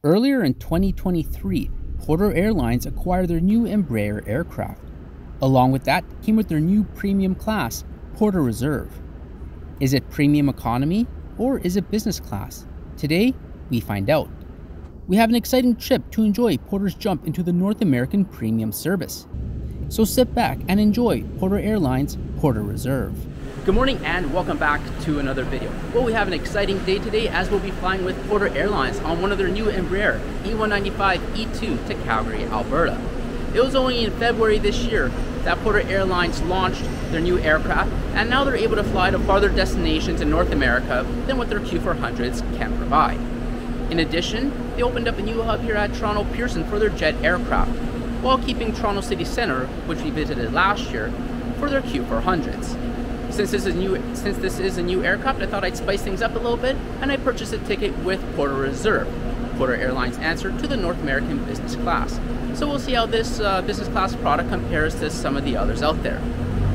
Earlier in 2023, Porter Airlines acquired their new Embraer aircraft. Along with that came with their new premium class, Porter Reserve. Is it premium economy or is it business class? Today, we find out. We have an exciting trip to enjoy Porter's jump into the North American premium service. So sit back and enjoy Porter Airlines Porter Reserve. Good morning and welcome back to another video. Well, we have an exciting day today as we'll be flying with Porter Airlines on one of their new Embraer E195 E2 to Calgary, Alberta. It was only in February this year that Porter Airlines launched their new aircraft, and now they're able to fly to farther destinations in North America than what their Q400s can provide. In addition, they opened up a new hub here at Toronto Pearson for their jet aircraft, while keeping Toronto City Centre, which we visited last year, for their Q400s. Since this is a new aircraft, I thought I'd spice things up a little bit, and I purchased a ticket with Porter Reserve, Porter Airlines' answer to the North American business class. So we'll see how this business class product compares to some of the others out there.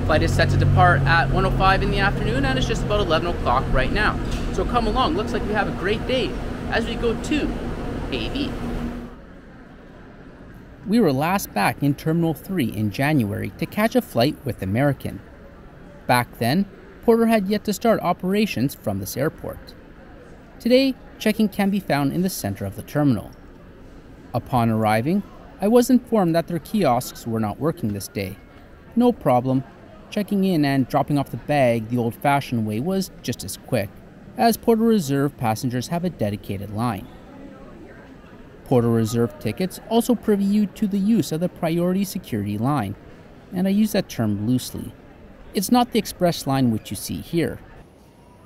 Flight is set to depart at 1:05 in the afternoon, and it's just about 11 o'clock right now. So come along, looks like we have a great day as we go to AV. We were last back in Terminal 3 in January to catch a flight with American. Back then, Porter had yet to start operations from this airport. Today, check-in can be found in the center of the terminal. Upon arriving, I was informed that their kiosks were not working this day. No problem, checking in and dropping off the bag the old-fashioned way was just as quick, as Porter Reserve passengers have a dedicated line. Porter Reserve tickets also privy you to the use of the Priority Security line, and I use that term loosely. It's not the express line which you see here.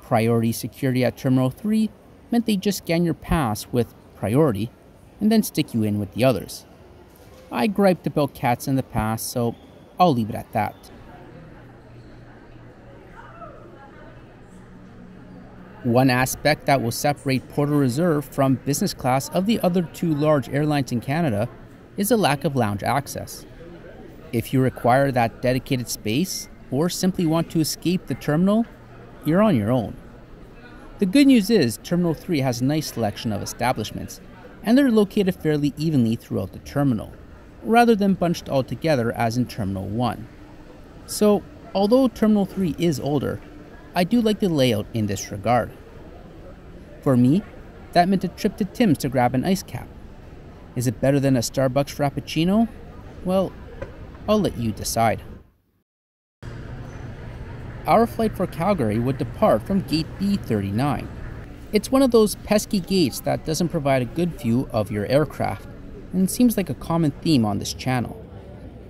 Priority Security at Terminal 3 meant they just scan your pass with priority and then stick you in with the others. I griped about cats in the past, so I'll leave it at that. One aspect that will separate Porter Reserve from business class of the other two large airlines in Canada is the lack of lounge access. If you require that dedicated space, or simply want to escape the terminal, you're on your own. The good news is Terminal 3 has a nice selection of establishments, and they're located fairly evenly throughout the terminal, rather than bunched all together as in Terminal 1. So, although Terminal 3 is older, I do like the layout in this regard. For me, that meant a trip to Tim's to grab an ice cap. Is it better than a Starbucks Frappuccino? Well, I'll let you decide. Our flight for Calgary would depart from Gate B39. It's one of those pesky gates that doesn't provide a good view of your aircraft, and seems like a common theme on this channel.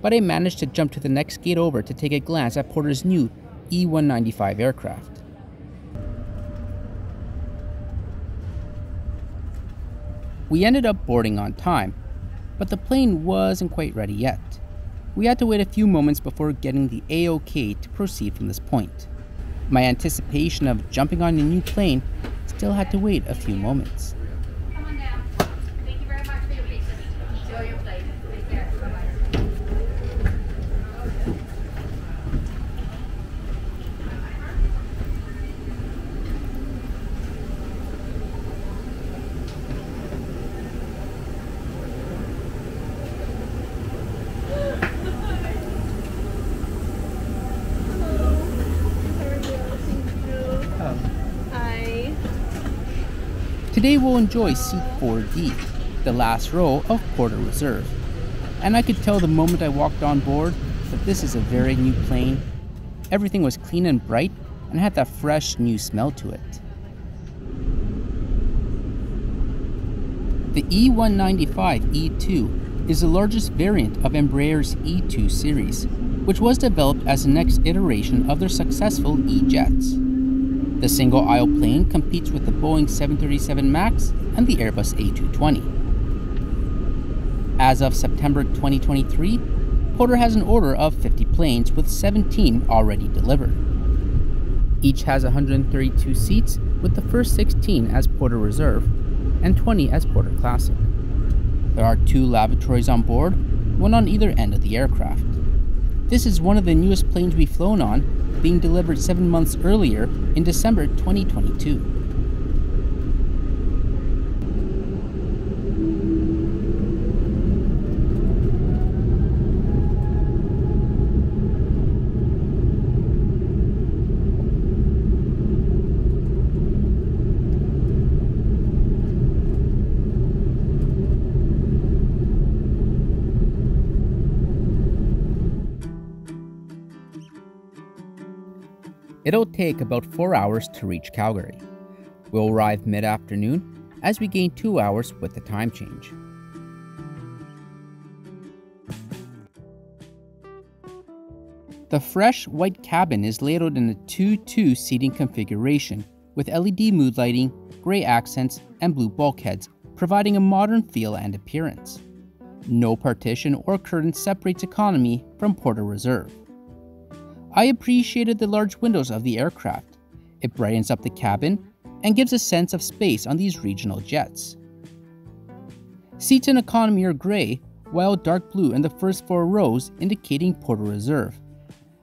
But I managed to jump to the next gate over to take a glance at Porter's new E195 aircraft. We ended up boarding on time, but the plane wasn't quite ready yet. We had to wait a few moments before getting the A-OK to proceed from this point. My anticipation of jumping on a new plane still had to wait a few moments. Come on down. Thank you very much for your patience. Enjoy your flight. Take care. Bye-bye. Today we'll enjoy seat 4D, the last row of Porter Reserve. And I could tell the moment I walked on board that this is a very new plane. Everything was clean and bright and had that fresh new smell to it. The E195 E2 is the largest variant of Embraer's E2 series, which was developed as the next iteration of their successful E-Jets. The single-aisle plane competes with the Boeing 737 MAX and the Airbus A220. As of September 2023, Porter has an order of 50 planes with 17 already delivered. Each has 132 seats, with the first 16 as Porter Reserve and 20 as Porter Classic. There are 2 lavatories on board, one on either end of the aircraft. This is one of the newest planes we've flown on, being delivered 7 months earlier in December 2022. It'll take about 4 hours to reach Calgary. We'll arrive mid-afternoon as we gain 2 hours with the time change. The fresh white cabin is laid out in a 2-2 seating configuration with LED mood lighting, grey accents, and blue bulkheads, providing a modern feel and appearance. No partition or curtain separates economy from Porter Reserve. I appreciated the large windows of the aircraft. It brightens up the cabin and gives a sense of space on these regional jets. Seats in economy are grey, while dark blue in the first 4 rows indicating Porter Reserve.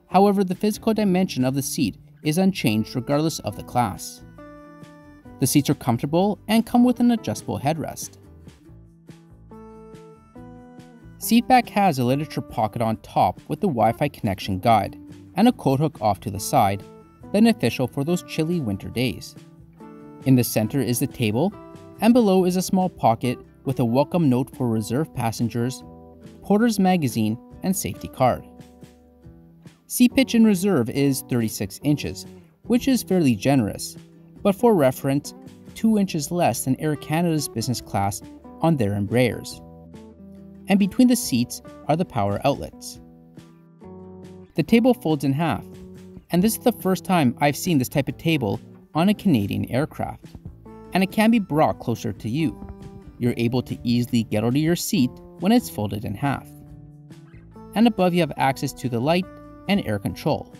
However, the physical dimension of the seat is unchanged regardless of the class. The seats are comfortable and come with an adjustable headrest. Seatback has a literature pocket on top with the Wi-Fi connection guide and a coat hook off to the side, beneficial for those chilly winter days. In the center is the table, and below is a small pocket with a welcome note for reserve passengers, Porter's magazine, and safety card. Seat pitch in reserve is 36 inches, which is fairly generous, but for reference, 2 inches less than Air Canada's business class on their Embraers. And between the seats are the power outlets. The table folds in half, and this is the first time I've seen this type of table on a Canadian aircraft, and it can be brought closer to you. You're able to easily get out of your seat when it's folded in half. And above you have access to the light and air control,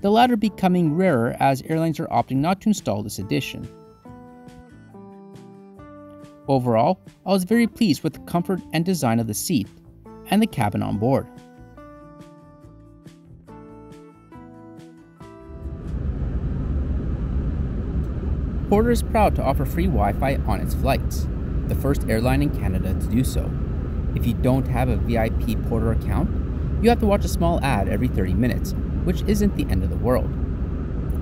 the latter becoming rarer as airlines are opting not to install this addition. Overall, I was very pleased with the comfort and design of the seat and the cabin on board. Porter is proud to offer free Wi-Fi on its flights, the first airline in Canada to do so. If you don't have a VIP Porter account, you have to watch a small ad every 30 minutes, which isn't the end of the world.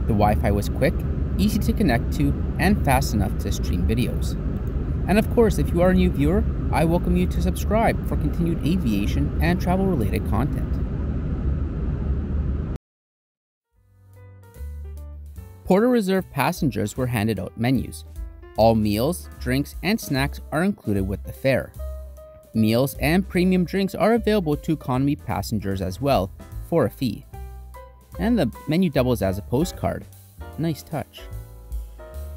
The Wi-Fi was quick, easy to connect to, and fast enough to stream videos. And of course, if you are a new viewer, I welcome you to subscribe for continued aviation and travel-related content. Porter Reserve passengers were handed out menus. All meals, drinks, and snacks are included with the fare. Meals and premium drinks are available to economy passengers as well, for a fee. And the menu doubles as a postcard. Nice touch.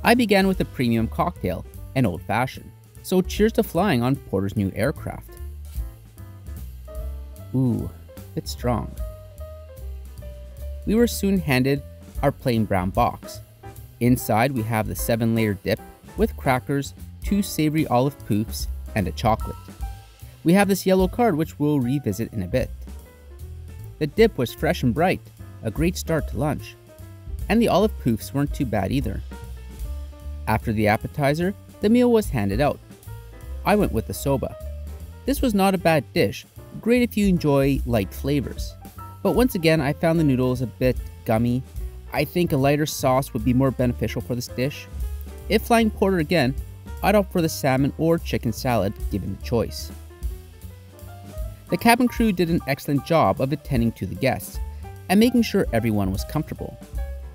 I began with a premium cocktail, an old-fashioned, so cheers to flying on Porter's new aircraft. Ooh, it's strong. We were soon handed our plain brown box. Inside we have the 7-layer dip with crackers, 2 savory olive poofs, and a chocolate. We have this yellow card which we'll revisit in a bit. The dip was fresh and bright, a great start to lunch. And the olive poofs weren't too bad either. After the appetizer, the meal was handed out. I went with the soba. This was not a bad dish, great if you enjoy light flavors. But once again, I found the noodles a bit gummy. I think a lighter sauce would be more beneficial for this dish. If flying Porter again, I'd opt for the salmon or chicken salad given the choice. The cabin crew did an excellent job of attending to the guests and making sure everyone was comfortable.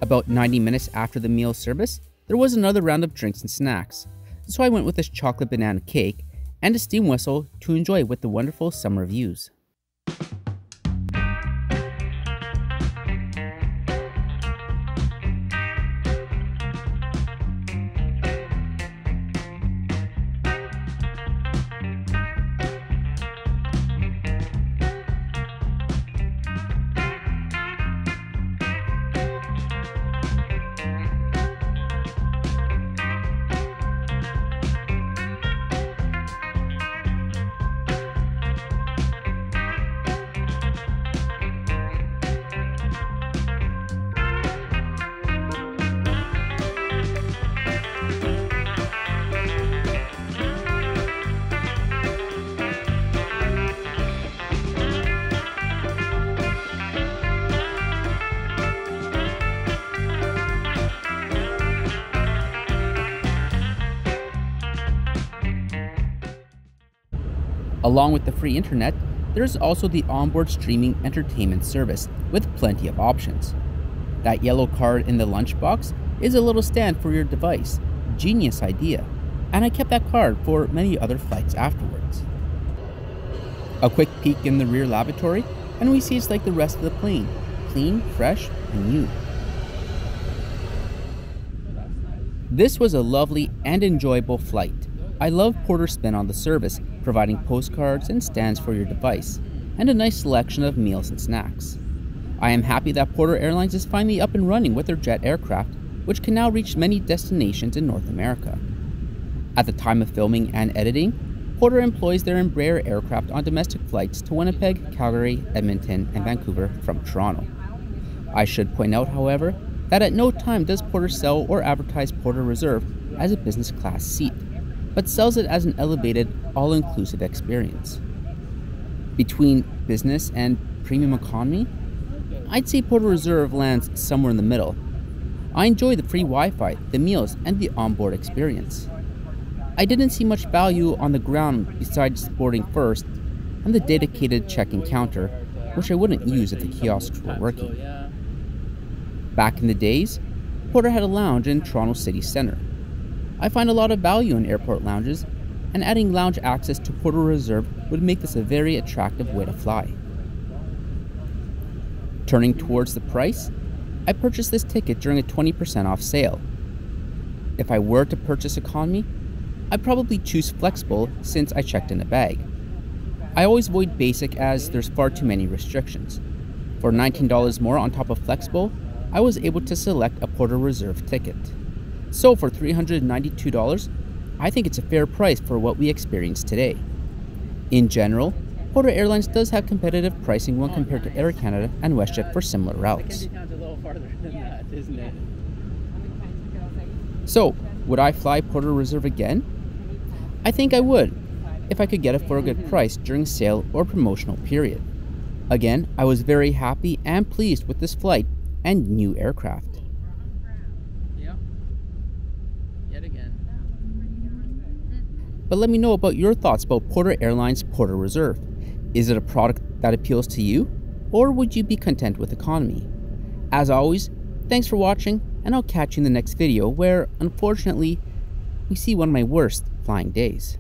About 90 minutes after the meal service, there was another round of drinks and snacks, so I went with this chocolate banana cake and a steam whistle to enjoy with the wonderful summer views. Along with the free internet, there is also the onboard streaming entertainment service with plenty of options. That yellow card in the lunchbox is a little stand for your device. Genius idea. And I kept that card for many other flights afterwards. A quick peek in the rear lavatory, and we see it's like the rest of the plane. Clean, fresh, and new. This was a lovely and enjoyable flight. I love Porter's spin on the service, providing postcards and stands for your device, and a nice selection of meals and snacks. I am happy that Porter Airlines is finally up and running with their jet aircraft, which can now reach many destinations in North America. At the time of filming and editing, Porter employs their Embraer aircraft on domestic flights to Winnipeg, Calgary, Edmonton, and Vancouver from Toronto. I should point out, however, that at no time does Porter sell or advertise Porter Reserve as a business class seat, but sells it as an elevated, all-inclusive experience. Between business and premium economy, I'd say Porter Reserve lands somewhere in the middle. I enjoy the free Wi-Fi, the meals, and the onboard experience. I didn't see much value on the ground besides boarding first and the dedicated check-in counter, which I wouldn't use if the kiosks were working. Back in the days, Porter had a lounge in Toronto City Centre. I find a lot of value in airport lounges, and adding lounge access to Porter Reserve would make this a very attractive way to fly. Turning towards the price, I purchased this ticket during a 20% off sale. If I were to purchase economy, I'd probably choose flexible since I checked in a bag. I always avoid basic as there's far too many restrictions. For $19 more on top of flexible, I was able to select a Porter Reserve ticket. So for $392, I think it's a fair price for what we experience today. In general, Porter Airlines does have competitive pricing when compared to Air Canada and WestJet for similar routes. So, would I fly Porter Reserve again? I think I would, if I could get it for a good price during sale or promotional period. Again, I was very happy and pleased with this flight and new aircraft. Yet again. But let me know about your thoughts about Porter Airlines Porter Reserve. Is it a product that appeals to you, or would you be content with economy? As always, thanks for watching, and I'll catch you in the next video where, unfortunately, we see one of my worst flying days.